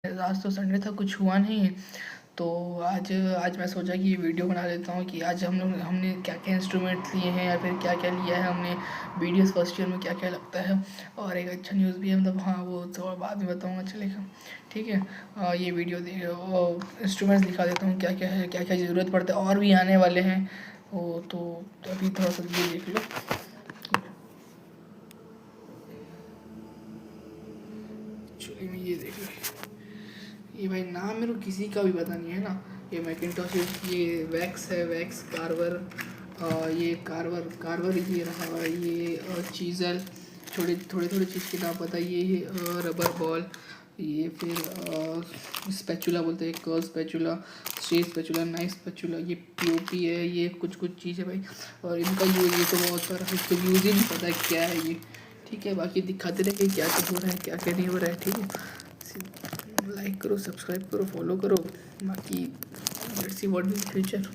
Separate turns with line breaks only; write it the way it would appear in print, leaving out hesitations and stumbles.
आज तो संडे था, कुछ हुआ नहीं है। तो आज आज मैं सोचा कि ये वीडियो बना लेता हूँ कि आज हमने क्या क्या इंस्ट्रूमेंट्स लिए हैं या फिर क्या क्या लिया है हमने, बीडीएस फर्स्ट ईयर में क्या क्या लगता है। और एक अच्छा न्यूज़ भी है, मतलब हाँ वो तो बाद में बताऊँगा, चलेगा ठीक है। ये वीडियो इंस्ट्रूमेंट्स दिखा देता हूँ क्या क्या है, क्या क्या ज़रूरत पड़ता है, और भी आने वाले हैं वो तो अभी थोड़ा सा ये देख लो। चलिए मैं ये देख लो, ये भाई नाम मेरे को किसी का भी पता नहीं है ना। ये मैकिंटॉश, ये वैक्स है, वैक्स कार्वर, ये कार्वर कार्वर ये रहा, ये चीज़ल, थोड़े थोड़े चीज़ के नाम पता है। ये रबर बॉल, ये फिर स्पैचुला बोलते हैं, curl spatula, straight spatula, knife spatula, ये पीओपी है, ये कुछ कुछ चीज़ है भाई। और इनका यूज़ ये तो बहुत सारा, इसको यूज़ ही नहीं पता है क्या है ये, ठीक है। बाकी दिखाते रहे कि क्या क्या हो रहा है, क्या क्या नहीं हो रहा है, ठीक है। लाइक करो, सब्सक्राइब करो, फॉलो करो, बाकी let's see what is future.